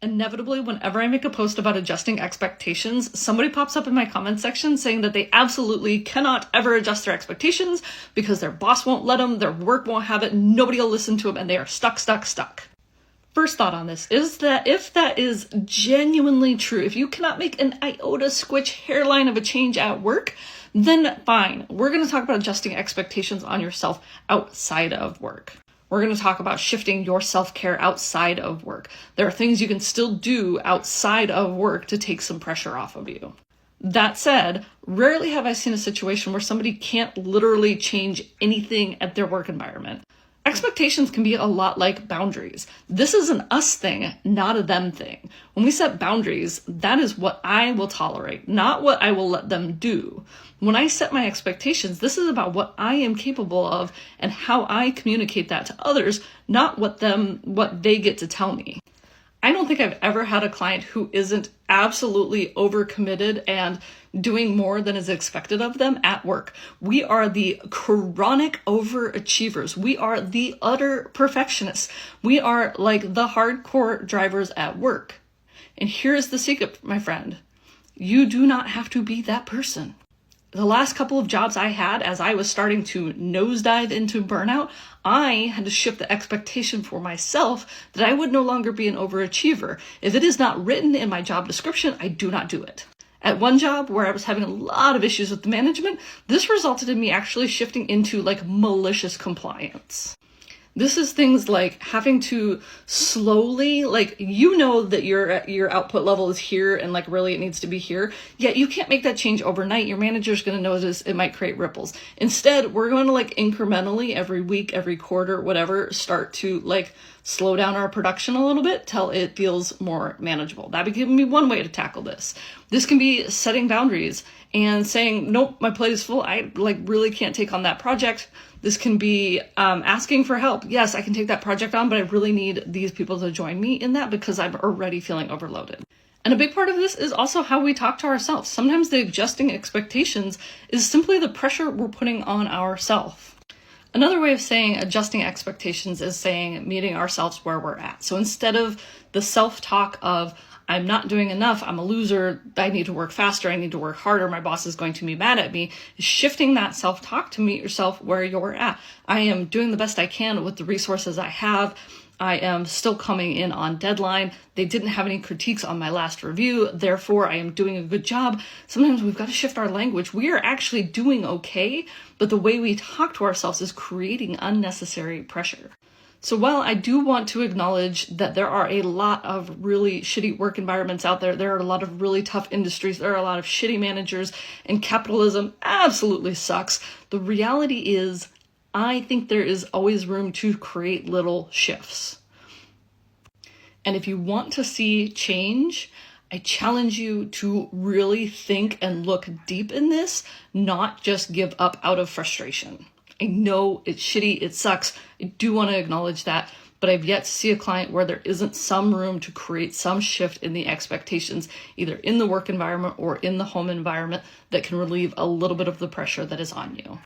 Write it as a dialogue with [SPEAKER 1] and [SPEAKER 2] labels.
[SPEAKER 1] Inevitably, whenever I make a post about adjusting expectations, somebody pops up in my comment section saying that they absolutely cannot ever adjust their expectations because their boss won't let them, their work won't have it, nobody will listen to them, and they are stuck. First thought on this is that if that is genuinely true, if you cannot make an iota squitch hairline of a change at work, then fine. We're going to talk about adjusting expectations on yourself outside of work. We're going to talk about shifting your self-care outside of work. There are things you can still do outside of work to take some pressure off of you. That said, rarely have I seen a situation where somebody can't literally change anything at their work environment. Expectations can be a lot like boundaries. This is an us thing, not a them thing. When we set boundaries, that is what I will tolerate, not what I will let them do. When I set my expectations, this is about what I am capable of and how I communicate that to others, not what they get to tell me. I don't think I've ever had a client who isn't absolutely overcommitted and doing more than is expected of them at work. We are the chronic overachievers. We are the utter perfectionists. We are like the hardcore drivers at work. And here's the secret, my friend. You do not have to be that person. The last couple of jobs I had, as I was starting to nosedive into burnout, I had to shift the expectation for myself that I would no longer be an overachiever. If it is not written in my job description, I do not do it. At one job where I was having a lot of issues with the management, this resulted in me actually shifting into like malicious compliance. This is things like having to slowly, like, you know that your output level is here and like really it needs to be here, yet you can't make that change overnight. Your manager's going to notice, it might create ripples. Instead, we're going to like incrementally every week, every quarter, whatever, start to like slow down our production a little bit till it feels more manageable. That would give me one way to tackle this. This can be setting boundaries and saying, nope, my plate is full. I like really can't take on that project. This can be asking for help. Yes, I can take that project on, but I really need these people to join me in that because I'm already feeling overloaded. And a big part of this is also how we talk to ourselves. Sometimes the adjusting expectations is simply the pressure we're putting on ourselves. Another way of saying adjusting expectations is saying meeting ourselves where we're at. So instead of the self-talk of, I'm not doing enough, I'm a loser, I need to work faster, I need to work harder, my boss is going to be mad at me, shifting that self-talk to meet yourself where you're at. I am doing the best I can with the resources I have. I am still coming in on deadline. They didn't have any critiques on my last review, therefore I am doing a good job. Sometimes we've got to shift our language. We are actually doing okay, but the way we talk to ourselves is creating unnecessary pressure. So while I do want to acknowledge that there are a lot of really shitty work environments out there, there are a lot of really tough industries, there are a lot of shitty managers, and capitalism absolutely sucks, the reality is I think there is always room to create little shifts. And if you want to see change, I challenge you to really think and look deep in this, not just give up out of frustration. I know it's shitty, it sucks, I do want to acknowledge that, but I've yet to see a client where there isn't some room to create some shift in the expectations, either in the work environment or in the home environment, that can relieve a little bit of the pressure that is on you.